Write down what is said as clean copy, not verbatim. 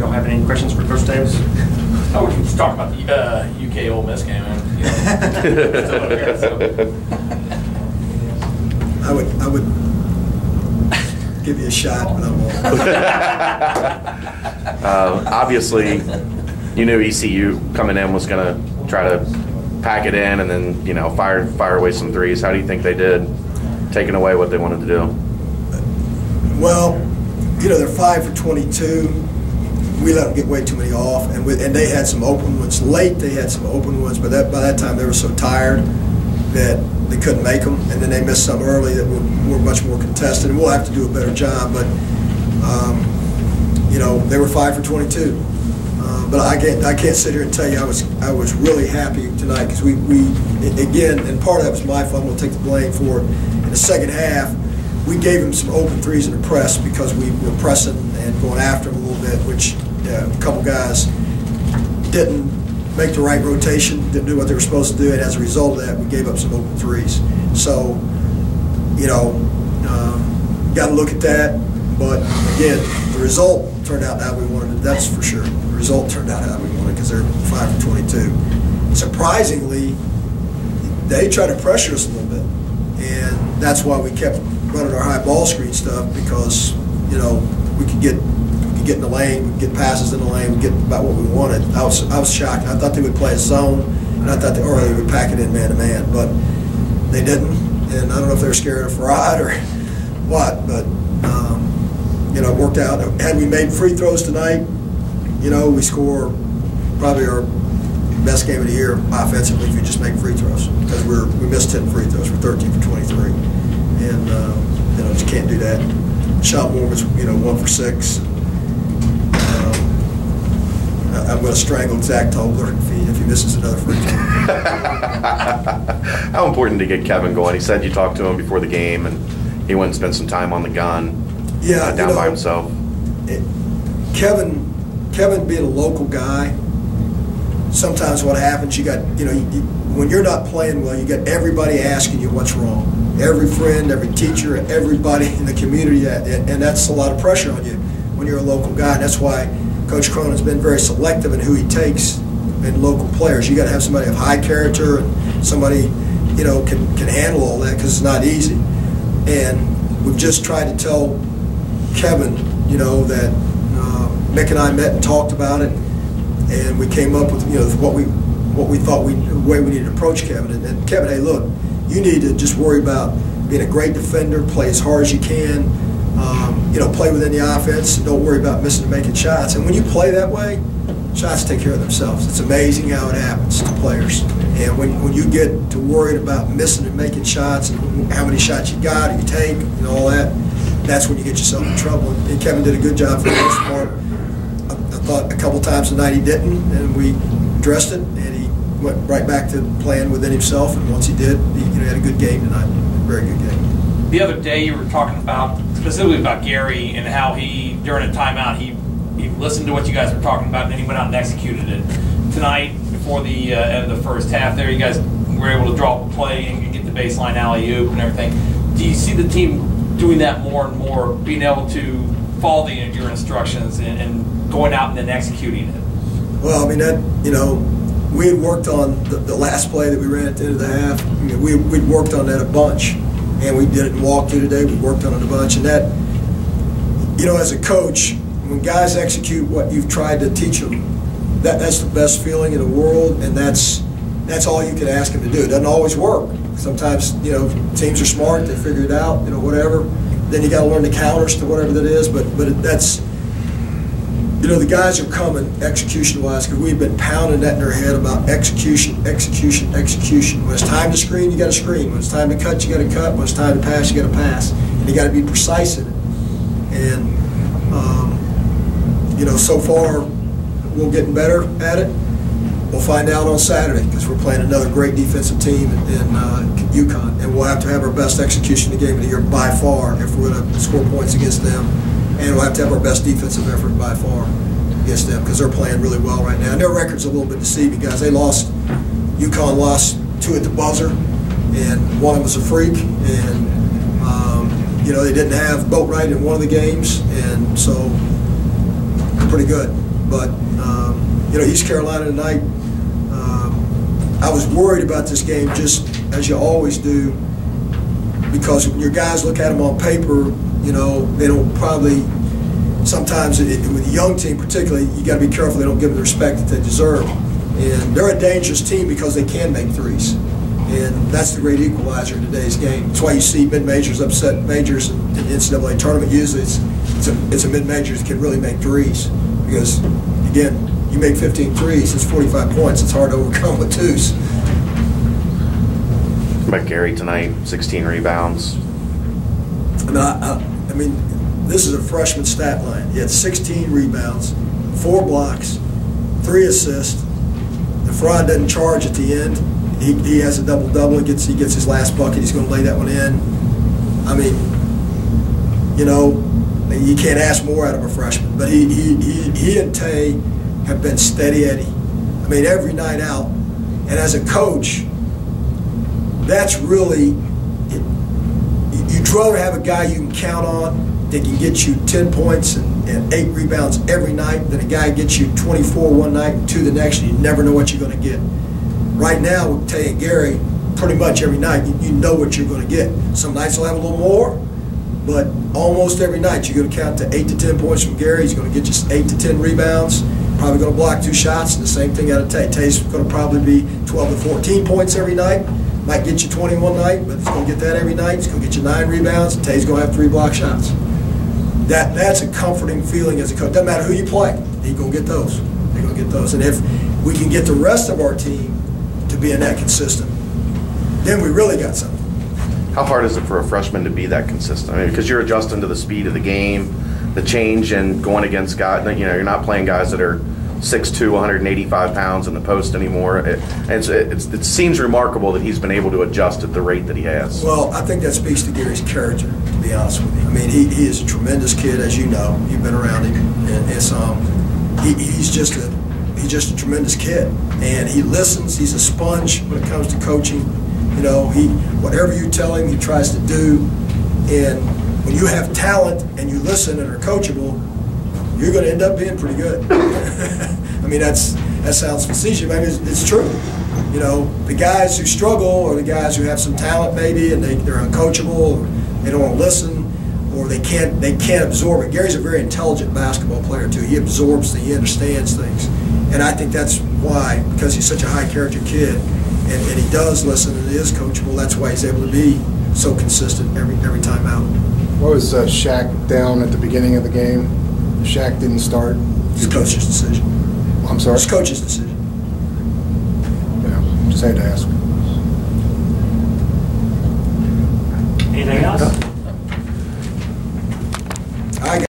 y'all have any questions for Coach Davis? Oh, we can just talk about the UK Ole Miss game, man. You know. I would give you a shot, but I won't. Obviously, you knew ECU coming in was going to try to pack it in and then, you know, fire away some threes. How do you think they did, taking away what they wanted to do? Well, you know, they're 5 for 22. We let them get way too many off, and they had some open ones. Late, they had some open ones, but by that time they were so tired that they couldn't make them, and then they missed some early that were much more contested, and we'll have to do a better job. But, you know, they were 5 for 22. But I can't sit here and tell you I was really happy tonight because we again, and part of that was my fault. We'll take the blame for it. In the second half, we gave them some open threes in the press because we were pressing and going after them a little bit, which a couple guys didn't make the right rotation, didn't do what they were supposed to do, and as a result of that, we gave up some open threes. So, you know, got to look at that. But again, the result turned out how we wanted it. That's for sure. The result turned out how we wanted because they're 5 for 22. Surprisingly, they tried to pressure us a little bit, and that's why we kept running our high ball screen stuff because, you know, we could get in the lane, we could get passes in the lane, we could get about what we wanted. I was shocked. I thought they would play a zone, and I thought they would pack it in man to man, but they didn't. And I don't know if they were scared of Farad or what, but you know, it worked out. Had we made free throws tonight, you know, we score probably our best game of the year offensively if we just make free throws because we missed 10 free throws. We're 13 for 23, and you know, just can't do that. Shot more was, you know, 1 for 6. I'm going to strangle Zach Tobler if he misses another free throw. How important to get Kevin going? He said you talked to him before the game, and he went and spent some time on the gun. Yeah, down by himself. Kevin being a local guy, sometimes what happens, you got, you know, when you're not playing well, you got everybody asking you what's wrong. Every friend, every teacher, everybody in the community, and that's a lot of pressure on you when you're a local guy. And that's why Coach Cronin's been very selective in who he takes in local players. You got to have somebody of high character and somebody, you know, can handle all that because it's not easy. And we've just tried to tell Kevin, you know, that Mick and I met and talked about it, and we came up with, you know, what we thought the way we needed to approach Kevin. And Kevin, hey, look, you need to just worry about being a great defender, play as hard as you can, you know, play within the offense, and don't worry about missing and making shots. And when you play that way, shots take care of themselves. It's amazing how it happens to players. And when you get to worried about missing and making shots and how many shots you got or you take and all that, that's when you get yourself in trouble. And Kevin did a good job for the most part. I thought a couple times tonight he didn't, and we addressed it, and he went right back to playing within himself. And once he did, he had a good game tonight, very good game. The other day you were talking about, specifically about Gary and how he, during a timeout, he listened to what you guys were talking about, and then he went out and executed it. Tonight, before the end of the first half there, you guys were able to draw up a play and get the baseline alley-oop and everything. Do you see the team doing that more and more, being able to follow your instructions and going out and then executing it? Well, I mean, that, you know, we had worked on the last play that we ran at the end of the half. I mean, we'd worked on that a bunch, and we did it in walkthrough today. We worked on it a bunch, and that, you know, as a coach, when guys execute what you've tried to teach them, that's the best feeling in the world, and that's all you can ask them to do. It doesn't always work. Sometimes, you know, teams are smart, they figure it out, you know, whatever. Then you got to learn the counters to whatever that is, but that's, you know, the guys are coming execution-wise because we've been pounding that in their head about execution. When it's time to screen, you got to screen. When it's time to cut, you got to cut. When it's time to pass, you got to pass. And you got to be precise in it. And, you know, so far we're getting better at it. We'll find out on Saturday because we're playing another great defensive team in UConn, and we'll have to have our best execution in the game of the year by far if we're going to score points against them, and we'll have to have our best defensive effort by far against them because they're playing really well right now. And their record's a little bit deceiving, guys. UConn lost 2 at the buzzer, and one of them was a freak, and you know, they didn't have Boatwright in one of the games, and so pretty good. But, you know, East Carolina tonight, I was worried about this game just as you always do, because when your guys look at them on paper, you know, they don't probably, sometimes with a young team particularly, you got to be careful they don't give them the respect that they deserve. And they're a dangerous team because they can make threes. And that's the great equalizer in today's game. That's why you see mid-majors upset majors in the NCAA tournament. Usually it's a mid-major that can really make threes. Because, again, you make 15 threes, it's 45 points. It's hard to overcome with twos. About Gary tonight, 16 rebounds. I mean, this is a freshman stat line. He had 16 rebounds, 4 blocks, 3 assists. The fraud doesn't charge at the end. He has a double-double. He gets his last bucket. He's going to lay that one in. I mean, you know, you can't ask more out of a freshman. But he and Tay have been steady Eddie. I mean, every night out. And as a coach, that's really, you'd rather have a guy you can count on that can get you 10 points and 8 rebounds every night than a guy who gets you 24 one night and 2 the next, and you never know what you're going to get. Right now, with Tay and Gary, pretty much every night, you know what you're going to get. Some nights will have a little more, but almost every night you're going to count to 8 to 10 points from Gary. He's going to get you 8 to 10 rebounds. Probably going to block 2 shots, and the same thing out of Tay. Tay's going to probably be 12 to 14 points every night. Might get you 20 one night, but he's going to get that every night. He's going to get you 9 rebounds, and Tay's going to have 3 block shots. That's a comforting feeling as a coach. Doesn't matter who you play, he's going to get those. They're going to get those. And if we can get the rest of our team to being that consistent, then we really got something. How hard is it for a freshman to be that consistent? I mean, because you're adjusting to the speed of the game, the change, and going against guys. You know, you're not playing guys that are 6'2", 185 pounds in the post anymore. It seems remarkable that he's been able to adjust at the rate that he has. Well, I think that speaks to Gary's character, to be honest with you. I mean, he is a tremendous kid, as you know. You've been around him, and he's just a tremendous kid, and he listens. He's a sponge when it comes to coaching. You know, whatever you tell him, he tries to do. And when you have talent and you listen and are coachable, you're going to end up being pretty good. I mean, that sounds facetious, but it's true. You know, the guys who struggle, or the guys who have some talent maybe, and they're uncoachable, or they don't want to listen, or they can't absorb it. Gary's a very intelligent basketball player too. He absorbs things, he understands things, and I think that's why, because he's such a high character kid, and he does listen and is coachable. That's why he's able to be so consistent every time out. What was Shaq down at the beginning of the game? Shaq didn't start. It's coach's decision. I'm sorry? It's coach's decision. Yeah, just had to ask. Anything else?